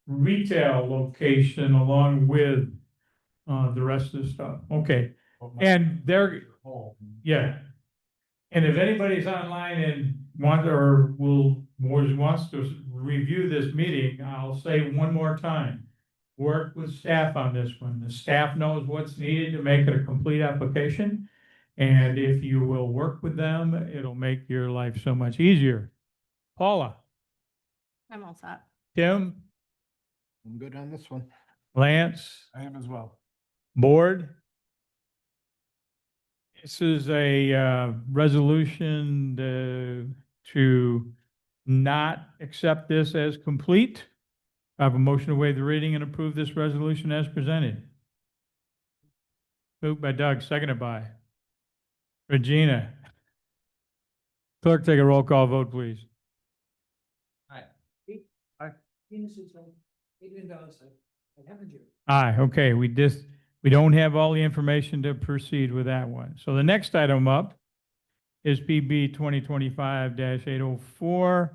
Speaker 1: retail location along with the rest of the stuff. Okay, and there, yeah. And if anybody's online and wants to review this meeting, I'll say one more time. Work with staff on this one. The staff knows what's needed to make it a complete application. And if you will work with them, it'll make your life so much easier. Paula?
Speaker 5: I'm all set.
Speaker 1: Tim?
Speaker 13: I'm good on this one.
Speaker 1: Lance?
Speaker 4: I am as well.
Speaker 1: Board? This is a resolution to not accept this as complete. I have a motion to waive the reading and approve this resolution as presented. Moved by Doug, seconded by Regina. Clerk, take a roll call vote, please.
Speaker 7: Regina Susan. Adrian Bell. And Hamilton.
Speaker 1: Aye, okay, we don't have all the information to proceed with that one. So the next item up is PB 2025-804,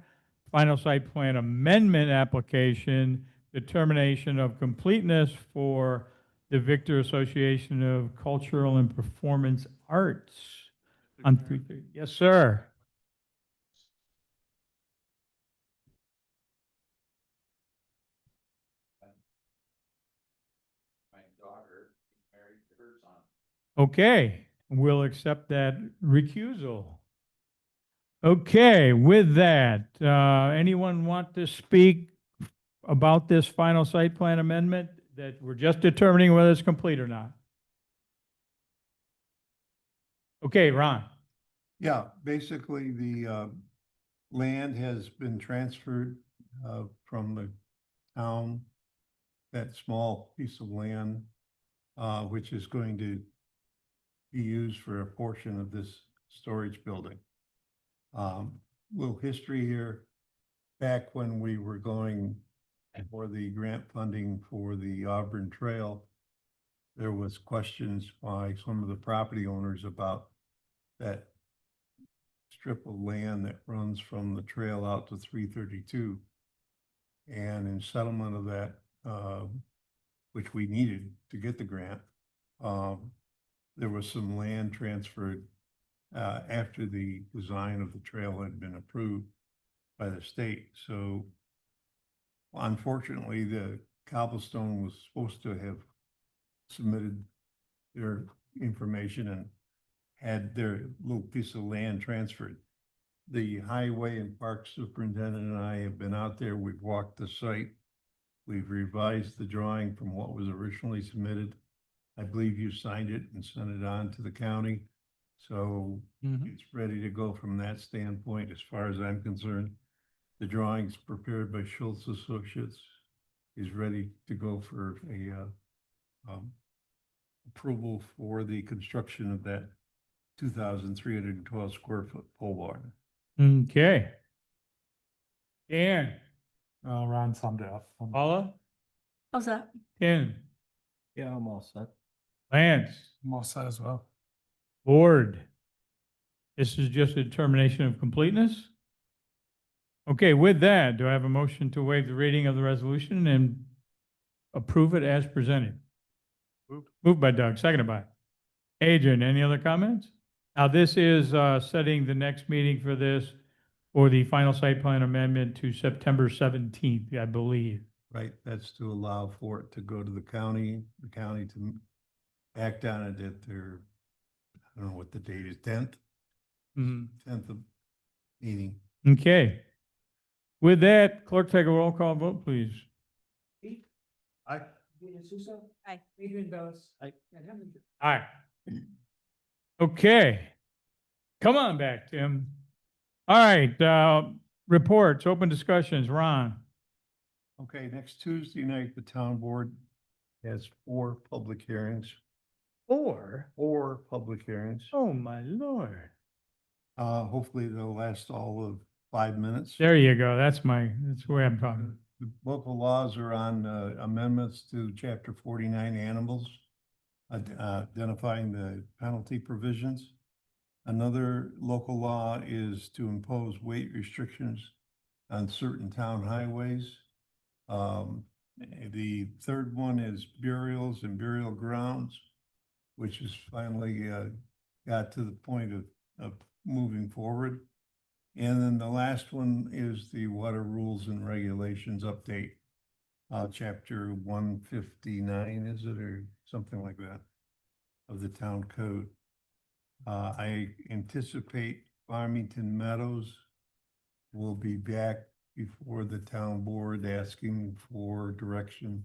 Speaker 1: final site plan amendment application, determination of completeness for the Victor Association of Cultural and Performance Arts. On 330. Yes, sir.
Speaker 12: My daughter married to her son.
Speaker 1: Okay, we'll accept that recusal. Okay, with that, anyone want to speak about this final site plan amendment that we're just determining whether it's complete or not? Okay, Ron.
Speaker 2: Yeah, basically the land has been transferred from the town, that small piece of land, which is going to be used for a portion of this storage building. Little history here, back when we were going for the grant funding for the Auburn Trail, there was questions by some of the property owners about that strip of land that runs from the trail out to 332. And in settlement of that, which we needed to get the grant, there was some land transferred after the design of the trail had been approved by the state. So unfortunately, the Cobblestone was supposed to have submitted their information and had their little piece of land transferred. The highway and park superintendent and I have been out there. We've walked the site. We've revised the drawing from what was originally submitted. I believe you signed it and sent it on to the county. So it's ready to go from that standpoint, as far as I'm concerned. The drawings prepared by Schultz Associates is ready to go for a approval for the construction of that 2,312 square foot pole barn.
Speaker 1: Okay. Dan,
Speaker 4: Ron summed it up.
Speaker 1: Paula,
Speaker 11: How's that?
Speaker 1: Ken,
Speaker 7: Yeah, I'm all set.
Speaker 1: Lance,
Speaker 6: I'm all set as well.
Speaker 1: board. This is just a determination of completeness. Okay, with that, do I have a motion to waive the reading of the resolution and approve it as presented? Moved by Doug, seconded by Adrian. Any other comments? Now, this is setting the next meeting for this for the final site plan amendment to September 17th, I believe.
Speaker 2: Right, that's to allow for it to go to the county to act on it at their, I don't know what the date is, 10th? 10th of meeting.
Speaker 1: Okay. With that, clerk, take a roll call vote, please.
Speaker 9: Aye.
Speaker 11: Aye.
Speaker 1: Aye. Okay. Come on back, Tim. All right, reports, open discussions, Ron.
Speaker 2: Okay, next Tuesday night, the town board has 4 public hearings.
Speaker 1: 4?
Speaker 2: 4 public hearings.
Speaker 1: Oh, my Lord.
Speaker 2: Hopefully they'll last all of 5 minutes.
Speaker 1: There you go. That's the way I'm talking.
Speaker 2: The local laws are on amendments to chapter 49 animals, identifying the penalty provisions. Another local law is to impose weight restrictions on certain town highways. The third one is burials and burial grounds, which is finally got to the point of moving forward. And then the last one is the water rules and regulations update, chapter 159, is it, or something like that, of the town code. I anticipate Farmington Meadows will be back before the town board asking for direction.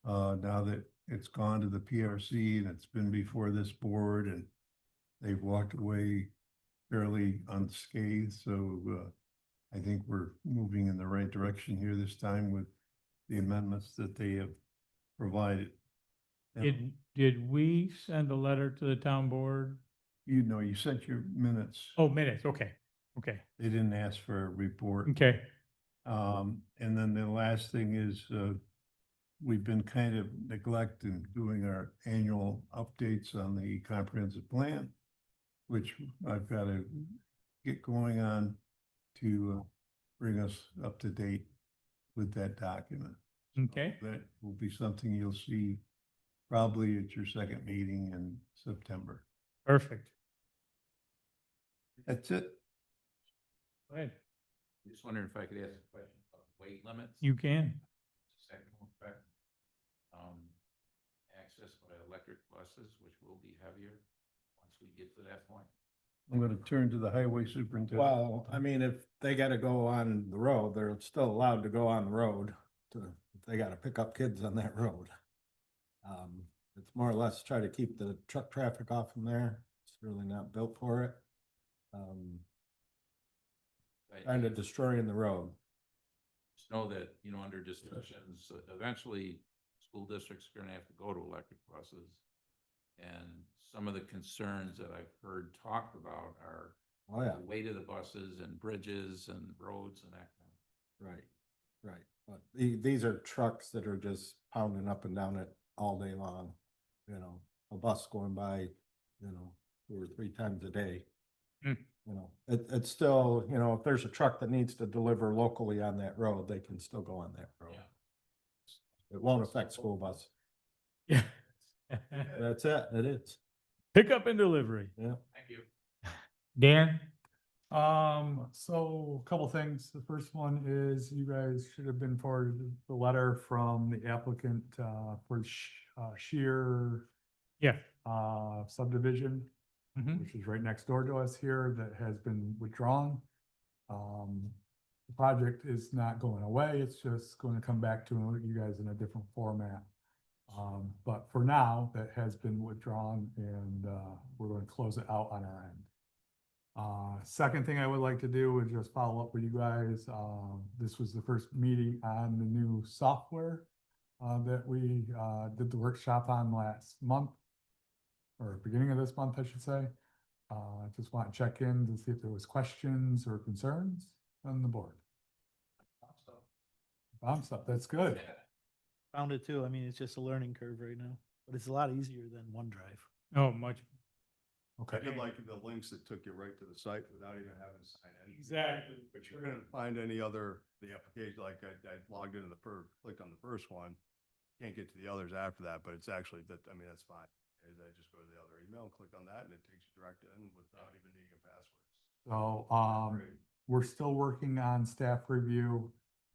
Speaker 2: Now that it's gone to the PRC and it's been before this board and they've walked away fairly unscathed. So I think we're moving in the right direction here this time with the amendments that they have provided.
Speaker 1: Did we send a letter to the town board?
Speaker 2: You know, you sent your minutes.
Speaker 1: Oh, minutes. Okay. Okay.
Speaker 2: They didn't ask for a report.
Speaker 1: Okay.
Speaker 2: And then the last thing is, we've been kind of neglecting doing our annual updates on the comprehensive plan, which I've got to get going on to bring us up to date with that document.
Speaker 1: Okay.
Speaker 2: So that will be something you'll see probably at your second meeting in September.
Speaker 1: Perfect.
Speaker 2: That's it.
Speaker 1: Go ahead.
Speaker 14: Just wondering if I could ask a question about weight limits.
Speaker 1: You can.
Speaker 14: Second one back. Access by electric buses, which will be heavier once we get to that point.
Speaker 2: I'm going to turn to the highway superintendent.
Speaker 15: Well, I mean, if they gotta go on the road, they're still allowed to go on the road if they gotta pick up kids on that road. It's more or less try to keep the truck traffic off from there. It's really not built for it. Kind of destroying the road.
Speaker 14: Just know that, you know, under discussions, eventually school districts are gonna have to go to electric buses. And some of the concerns that I've heard talked about are
Speaker 15: Oh, yeah.
Speaker 14: the weight of the buses and bridges and roads and that kind of.
Speaker 15: Right, right. But these are trucks that are just pounding up and down it all day long. You know, a bus going by, 2 or 3 times a day.
Speaker 1: Hmm.
Speaker 15: It's still, if there's a truck that needs to deliver locally on that road, they can still go on that road.
Speaker 14: Yeah.
Speaker 15: It won't affect school bus.
Speaker 1: Yeah.
Speaker 15: That's it. It is.
Speaker 1: Pickup and delivery.
Speaker 15: Yeah.
Speaker 14: Thank you.
Speaker 1: Dan?
Speaker 4: So a couple things. The first one is you guys should have been forwarded the letter from the applicant, for Sheer
Speaker 1: Yeah.
Speaker 4: subdivision,
Speaker 1: Mhm.
Speaker 4: which is right next door to us here, that has been withdrawn. The project is not going away. It's just going to come back to you guys in a different format. But for now, that has been withdrawn, and, we're going to close it out on our end. Second thing I would like to do is just follow up with you guys. This was the first meeting on the new software that we did the workshop on last month, or beginning of this month, I should say. Just want to check in to see if there was questions or concerns on the board. Bomb stuff, that's good.
Speaker 7: Found it too. I mean, it's just a learning curve right now, but it's a lot easier than OneDrive.
Speaker 1: Oh, much.
Speaker 2: I
Speaker 4: Okay.
Speaker 2: did like the links that took you right to the site without even having to sign in.
Speaker 1: Exactly.
Speaker 2: But you're gonna find any other, the application, like I logged into clicked on the first one. Can't get to the others after that, but it's actually that, I mean, that's fine. Is I just go to the other email, click on that, and it takes you direct in without even needing a password.
Speaker 4: So,
Speaker 2: Great.
Speaker 4: we're still working on staff review.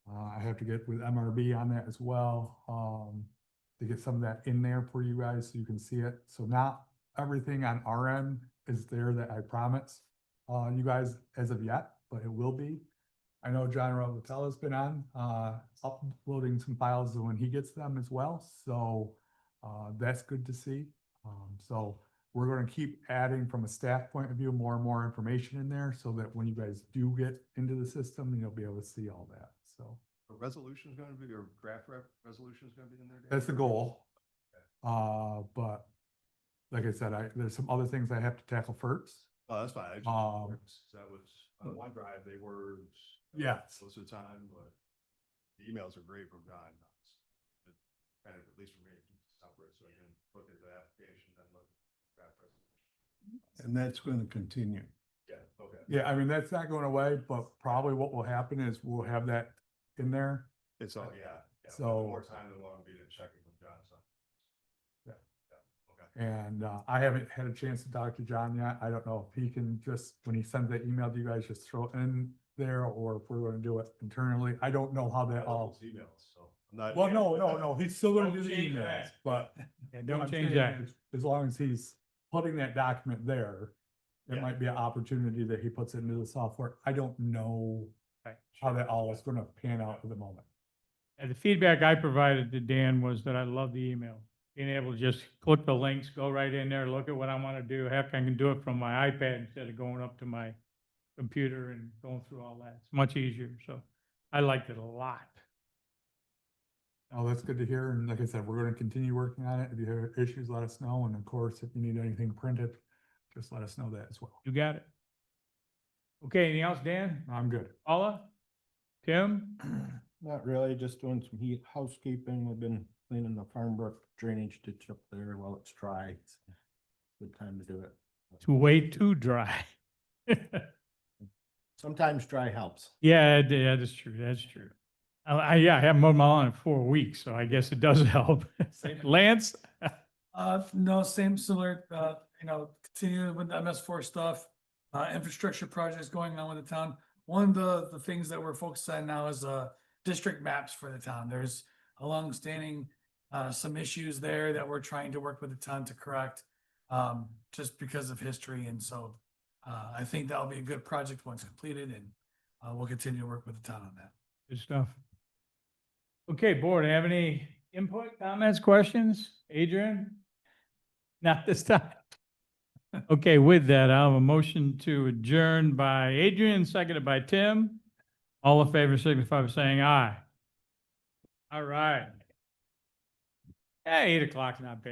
Speaker 4: I have to get with MRB on that as well, to get some of that in there for you guys so you can see it. So not everything on our end is there that I promised, you guys as of yet, but it will be. I know John Robatella's been on, uploading some files when he gets them as well, so, that's good to see. So we're gonna keep adding from a staff point of view, more and more information in there so that when you guys do get into the system, you'll be able to see all that, so.
Speaker 2: A resolution's gonna be, or draft resolution's gonna be in there? Dan?
Speaker 4: That's the goal. But like I said, there's some other things I have to tackle first.
Speaker 2: Oh, that's fine. I just, that was, on OneDrive, they were.
Speaker 4: Yes.
Speaker 2: Most of the time, but the emails are great from John. It kind of, at least for me, it keeps it separate, so I can look at the application and look at draft resolution. And that's going to continue. Yeah, okay.
Speaker 4: Yeah, I mean, that's not going away, but probably what will happen is we'll have that in there.
Speaker 2: It's all, yeah.
Speaker 4: So-
Speaker 2: More time than long be to check it with John, so.
Speaker 4: Yeah.
Speaker 2: Okay.
Speaker 4: And I haven't had a chance to talk to John yet. I don't know if he can just, when he sends that email to you guys, just throw it in there, or if we're gonna do it internally. I don't know how that all.
Speaker 2: Emails, so. I'm not.
Speaker 4: Well, no, he's still gonna do
Speaker 1: Don't
Speaker 4: the
Speaker 1: change
Speaker 4: emails,
Speaker 1: that.
Speaker 4: but.
Speaker 1: Yeah,
Speaker 4: what
Speaker 1: don't
Speaker 4: I'm
Speaker 1: change
Speaker 4: saying
Speaker 1: that.
Speaker 4: is, as long as he's putting that document there, there
Speaker 2: Yeah.
Speaker 4: might be an opportunity that he puts into the software. I don't know how that all is gonna pan out at the moment.
Speaker 1: And the feedback I provided to Dan was that I love the email. Being able to just click the links, go right in there, look at what I want to do. Heck, I can do it from my iPad instead of going up to my computer and going through all that. It's much easier, so I liked it a lot.
Speaker 4: Oh, that's good to hear. And like I said, we're gonna continue working on it. If you have issues, let us know. And of course, if you need anything printed, just let us know that as well.
Speaker 1: You got it. Okay, anything else, Dan?
Speaker 4: I'm good.
Speaker 1: Paula? Tim?
Speaker 15: Not really, just doing some housekeeping. We've been cleaning the Farmbrook drainage ditch up there while it's dry. It's a good time to do it.
Speaker 1: It's way too dry.
Speaker 15: Sometimes dry helps.
Speaker 1: Yeah, that's true, that's true. I haven't mowed my lawn in 4 weeks, so I guess it does help. Lance?
Speaker 6: No, same similar, continuing with the MS4 stuff, infrastructure projects going on with the town. One of the things that we're focused on now is, district maps for the town. There's a longstanding, some issues there that we're trying to work with the town to correct, just because of history. And so, I think that'll be a good project once completed, and, we'll continue to work with the town on that.
Speaker 1: Good stuff. Okay, board, have any input, comments, questions? Adrian? Not this time. Okay, with that, I have a motion to adjourn by Adrian, seconded by Tim. All in favor signify by saying aye. All right. Hey, 8 o'clock, not bad.